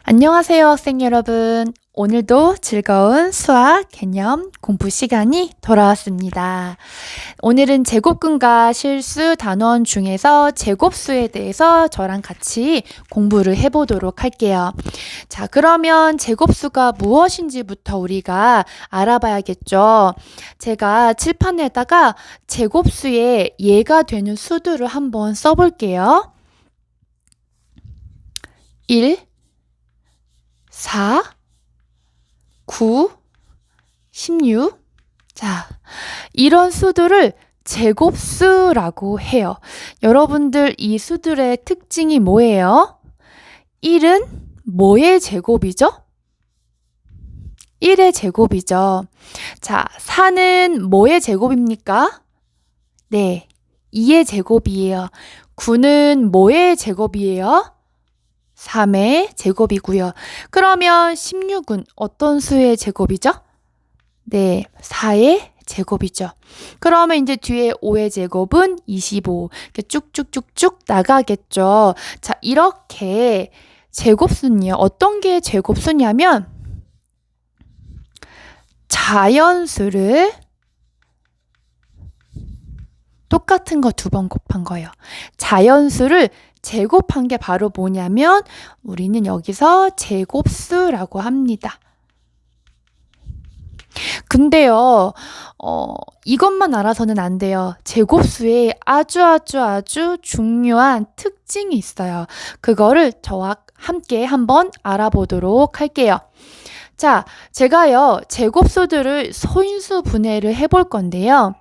안녕하세요, 학생 여러분. 오늘도 즐거운 수학 개념 공부 시간이 돌아왔습니다. 오늘은 제곱근과 실수 단원 중에서 제곱수에 대해서 저랑 같이 공부를 해보도록 할게요. 자, 그러면 제곱수가 무엇인지부터 우리가 알아봐야겠죠. 제가 칠판에다가 제곱수의 예가 되는 수들을 한번 써볼게요. 1, 4, 9, 16. 자, 이런 수들을 제곱수라고 해요. 여러분들 이 수들의 특징이 뭐예요? 1은 뭐의 제곱이죠? 1의 제곱이죠. 자, 4는 뭐의 제곱입니까? 네, 2의 제곱이에요. 9는 뭐의 제곱이에요? 3의 제곱이고요. 그러면 16은 어떤 수의 제곱이죠? 네, 4의 제곱이죠. 그러면 이제 뒤에 5의 제곱은 25. 이렇게 쭉쭉쭉쭉 나가겠죠. 자, 이렇게 제곱수는요. 어떤 게 제곱수냐면 자연수를 똑같은 거 2번 곱한 거예요. 자연수를 제곱한 게 바로 뭐냐면 우리는 여기서 제곱수라고 합니다. 근데요, 이것만 알아서는 안 돼요. 제곱수에 아주 중요한 특징이 있어요. 그거를 저와 함께 한번 알아보도록 할게요. 자, 제가요, 제곱수들을 소인수 분해를 해볼 건데요.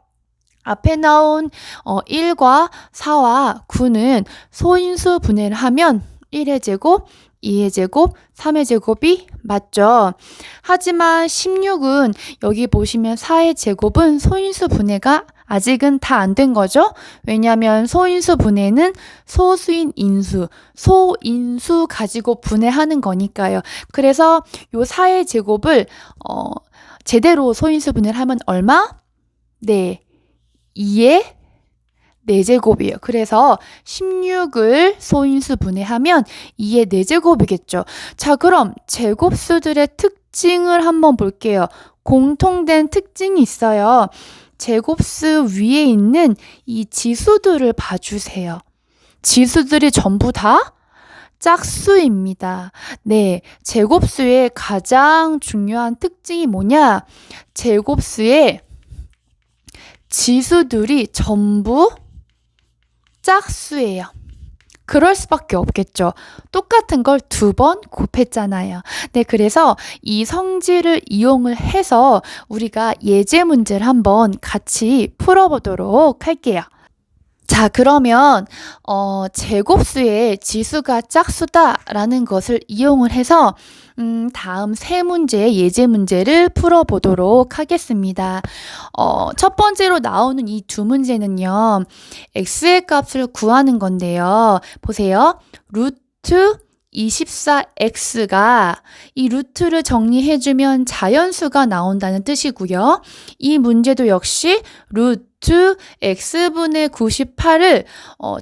앞에 나온 1과 4와 9는 소인수 분해를 하면 1의 제곱, 2의 제곱, 3의 제곱이 맞죠. 하지만 16은 여기 보시면 4의 제곱은 소인수 분해가 아직은 다 안 된 거죠. 왜냐하면 소인수 분해는 소수인 인수, 소인수 가지고 분해하는 거니까요. 그래서 요 4의 제곱을 제대로 소인수 분해를 하면 얼마? 네, 2의 4제곱이에요. 그래서 16을 소인수 분해하면 2의 4제곱이겠죠. 자, 그럼 제곱수들의 특징을 한번 볼게요. 공통된 특징이 있어요. 제곱수 위에 있는 이 지수들을 봐주세요. 지수들이 전부 다 짝수입니다. 네, 제곱수의 가장 중요한 특징이 뭐냐? 제곱수의 지수들이 전부 짝수예요. 그럴 수밖에 없겠죠. 똑같은 걸 2번 곱했잖아요. 네, 그래서 이 성질을 이용을 해서 우리가 예제 문제를 한번 같이 풀어보도록 할게요. 자, 그러면 제곱수의 지수가 짝수다라는 것을 이용을 해서 다음 세 문제의 예제 문제를 풀어보도록 하겠습니다. 첫 번째로 나오는 이 두 문제는요. x의 값을 구하는 건데요. 보세요. 루트 24x가 이 루트를 정리해주면 자연수가 나온다는 뜻이고요. 이 문제도 역시 루트 x분의 98을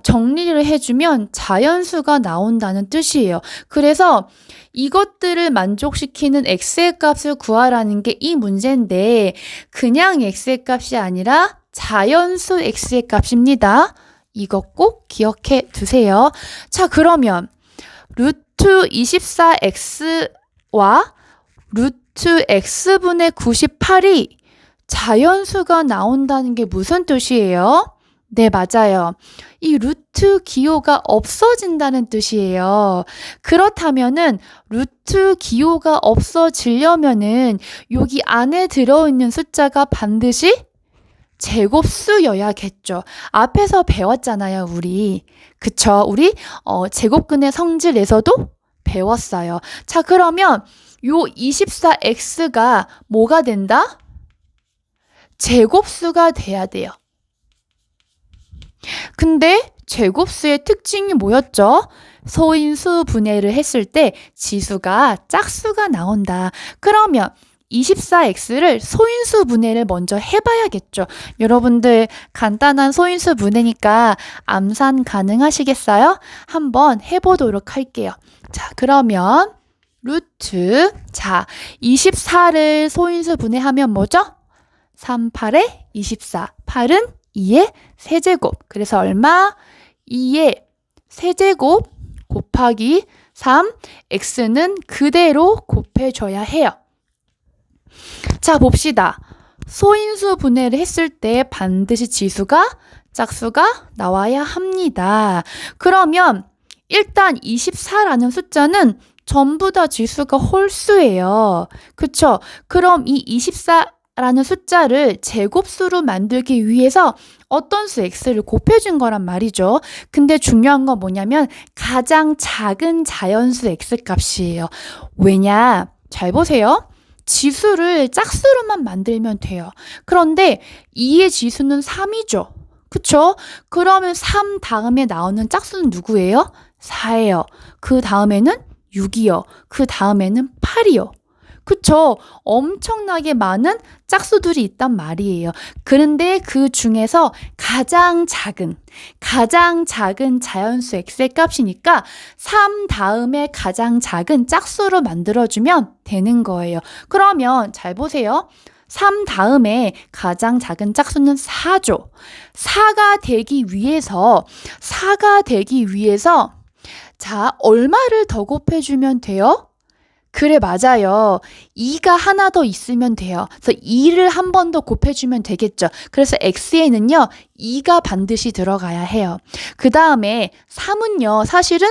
정리를 해주면 자연수가 나온다는 뜻이에요. 그래서 이것들을 만족시키는 x의 값을 구하라는 게 이 문제인데 그냥 x의 값이 아니라 자연수 x의 값입니다. 이거 꼭 기억해 두세요. 자, 그러면 루트 24x와 루트 x분의 98이 자연수가 나온다는 게 무슨 뜻이에요? 네, 맞아요. 이 루트 기호가 없어진다는 뜻이에요. 그렇다면은 루트 기호가 없어지려면은 여기 안에 들어있는 숫자가 반드시 제곱수여야겠죠. 앞에서 배웠잖아요, 우리. 그쵸? 우리 제곱근의 성질에서도 배웠어요. 자, 그러면 요 24x가 뭐가 된다? 제곱수가 돼야 돼요. 근데 제곱수의 특징이 뭐였죠? 소인수 분해를 했을 때 지수가 짝수가 나온다. 그러면 24x를 소인수 분해를 먼저 해봐야겠죠. 여러분들 간단한 소인수 분해니까 암산 가능하시겠어요? 한번 해보도록 할게요. 자, 그러면 루트, 자, 24를 소인수 분해하면 뭐죠? 3, 8에 24. 8은 2의 세제곱. 그래서 얼마? 2의 세제곱 곱하기 3, x는 그대로 곱해줘야 해요. 자, 봅시다. 소인수 분해를 했을 때 반드시 지수가 짝수가 나와야 합니다. 그러면 일단 24라는 숫자는 전부 다 지수가 홀수예요. 그쵸? 그럼 이 24라는 숫자를 제곱수로 만들기 위해서 어떤 수 x를 곱해준 거란 말이죠. 근데 중요한 건 뭐냐면 가장 작은 자연수 x 값이에요. 왜냐? 잘 보세요. 지수를 짝수로만 만들면 돼요. 그런데 2의 지수는 3이죠. 그쵸? 그러면 3 다음에 나오는 짝수는 누구예요? 4예요. 그 다음에는 6이요. 그 다음에는 8이요. 그쵸? 엄청나게 많은 짝수들이 있단 말이에요. 그런데 그 중에서 가장 작은 자연수 x의 값이니까 3 다음에 가장 작은 짝수로 만들어주면 되는 거예요. 그러면 잘 보세요. 3 다음에 가장 작은 짝수는 4죠. 4가 되기 위해서 자, 얼마를 더 곱해주면 돼요? 그래, 맞아요. 2가 하나 더 있으면 돼요. 그래서 2를 한 번 더 곱해주면 되겠죠. 그래서 x에는요, 2가 반드시 들어가야 해요. 그 다음에 3은요, 사실은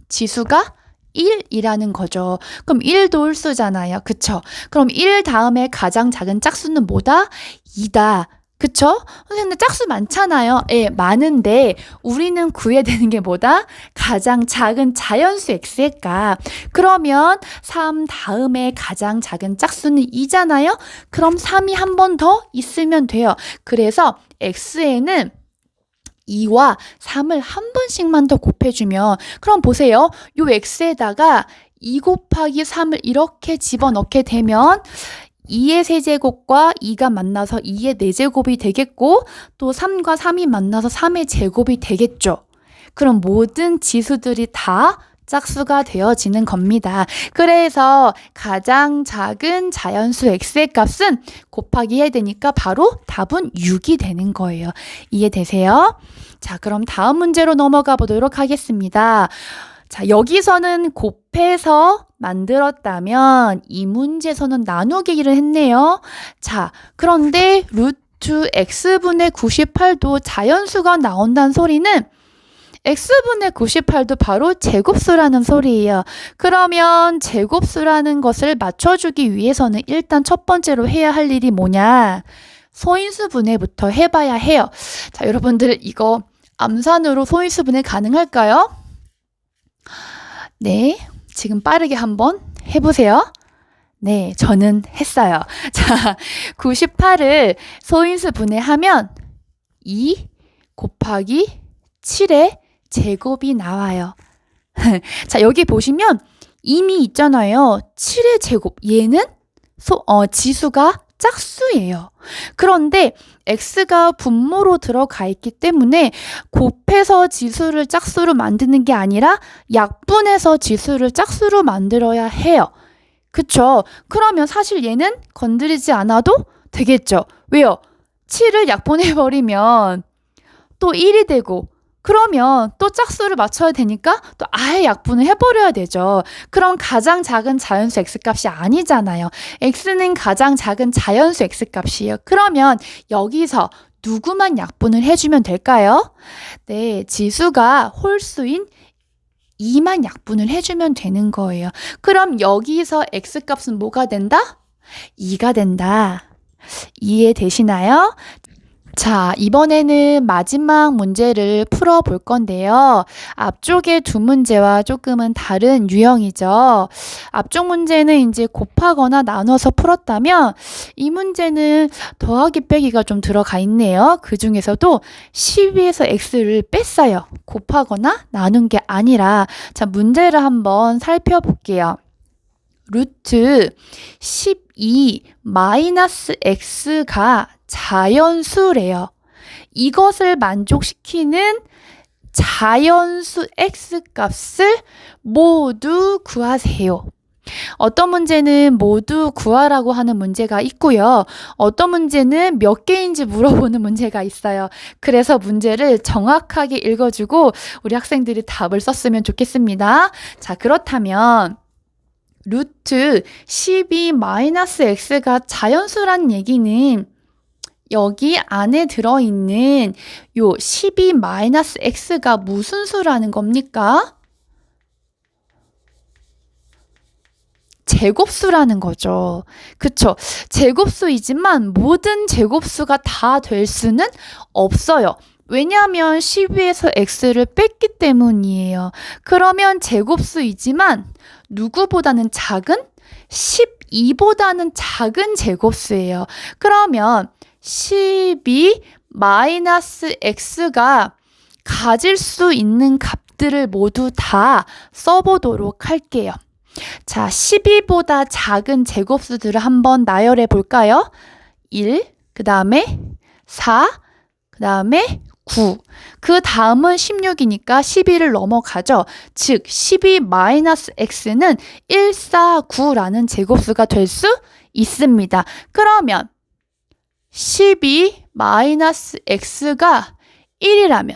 지수가 1이라는 거죠. 그럼 1도 홀수잖아요. 그쵸? 그럼 1 다음에 가장 작은 짝수는 뭐다? 2다. 그쵸? 선생님 짝수 많잖아요. 예, 많은데 우리는 구해야 되는 게 뭐다? 가장 작은 자연수 x의 값. 그러면 3 다음에 가장 작은 짝수는 2잖아요. 그럼 3이 한 번 더 있으면 돼요. 그래서 x에는 2와 3을 한 번씩만 더 곱해주면, 그럼 보세요. 요 x에다가 2 곱하기 3을 이렇게 집어넣게 되면 2의 세제곱과 2가 만나서 2의 4제곱이 되겠고, 또 3과 3이 만나서 3의 제곱이 되겠죠. 그럼 모든 지수들이 다 짝수가 되어지는 겁니다. 그래서 가장 작은 자연수 x의 값은 곱하기 해야 되니까 바로 답은 6이 되는 거예요. 이해되세요? 자, 그럼 다음 문제로 넘어가 보도록 하겠습니다. 자, 여기서는 곱해서 만들었다면 이 문제에서는 나누기를 했네요. 자, 그런데 루트 x분의 98도 자연수가 나온다는 소리는 x분의 98도 바로 제곱수라는 소리예요. 그러면 제곱수라는 것을 맞춰주기 위해서는 일단 첫 번째로 해야 할 일이 뭐냐? 소인수 분해부터 해봐야 해요. 자, 여러분들 이거 암산으로 소인수 분해 가능할까요? 네, 지금 빠르게 한번 해보세요. 네, 저는 했어요. 자, 98을 소인수 분해하면 2 곱하기 7의 제곱이 나와요. 자, 여기 보시면 이미 있잖아요. 7의 제곱. 얘는 지수가 짝수예요. 그런데 x가 분모로 들어가 있기 때문에 곱해서 지수를 짝수로 만드는 게 아니라 약분해서 지수를 짝수로 만들어야 해요. 그쵸? 그러면 사실 얘는 건드리지 않아도 되겠죠. 왜요? 7을 약분해버리면 또 1이 되고, 그러면 또 짝수를 맞춰야 되니까 또 아예 약분을 해버려야 되죠. 그럼 가장 작은 자연수 x값이 아니잖아요. x는 가장 작은 자연수 x값이에요. 그러면 여기서 누구만 약분을 해주면 될까요? 네, 지수가 홀수인 2만 약분을 해주면 되는 거예요. 그럼 여기서 x값은 뭐가 된다? 2가 된다. 이해되시나요? 자, 이번에는 마지막 문제를 풀어볼 건데요. 앞쪽의 두 문제와 조금은 다른 유형이죠. 앞쪽 문제는 이제 곱하거나 나눠서 풀었다면 이 문제는 더하기 빼기가 좀 들어가 있네요. 그 중에서도 12에서 x를 뺐어요. 곱하거나 나눈 게 아니라. 자, 문제를 한번 살펴볼게요. 루트 12 마이너스 x가 자연수래요. 이것을 만족시키는 자연수 x 값을 모두 구하세요. 어떤 문제는 모두 구하라고 하는 문제가 있고요. 어떤 문제는 몇 개인지 물어보는 문제가 있어요. 그래서 문제를 정확하게 읽어주고 우리 학생들이 답을 썼으면 좋겠습니다. 자, 그렇다면 루트 12 마이너스 x가 자연수란 얘기는 여기 안에 들어있는 요 12 마이너스 x가 무슨 수라는 겁니까? 제곱수라는 거죠. 그쵸? 제곱수이지만 모든 제곱수가 다 될 수는 없어요. 왜냐하면 12에서 x를 뺐기 때문이에요. 그러면 제곱수이지만 누구보다는 작은? 12보다는 작은 제곱수예요. 그러면 12 마이너스 x가 가질 수 있는 값들을 모두 다 써보도록 할게요. 자, 12보다 작은 제곱수들을 한번 나열해 볼까요? 1, 그 다음에 4, 그 다음에 9. 그 다음은 16이니까 12를 넘어가죠. 즉, 12 마이너스 x는 149라는 제곱수가 될 수 있습니다. 그러면 12 마이너스 x가 1이라면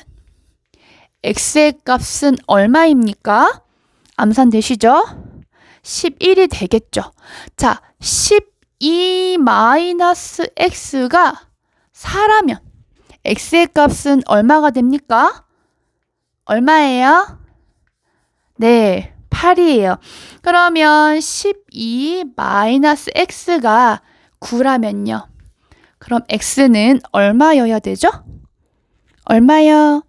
x의 값은 얼마입니까? 암산되시죠? 11이 되겠죠. 자, 12 마이너스 x가 4라면 x의 값은 얼마가 됩니까? 얼마예요? 네, 8이에요. 그러면 12 마이너스 x가 9라면요. 그럼 x는 얼마여야 되죠? 얼마요?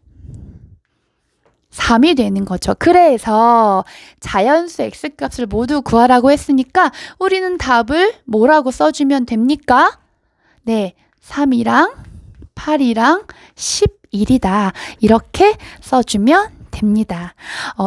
3이 되는 거죠. 그래서 자연수 x값을 모두 구하라고 했으니까 우리는 답을 뭐라고 써주면 됩니까? 네, 3이랑 8이랑 11이다. 이렇게 써주면 됩니다.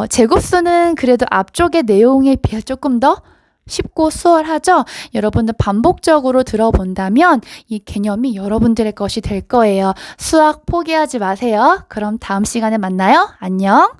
제곱수는 그래도 앞쪽의 내용에 비해 조금 더 쉽고 수월하죠? 여러분들 반복적으로 들어본다면 이 개념이 여러분들의 것이 될 거예요. 수학 포기하지 마세요. 그럼 다음 시간에 만나요. 안녕.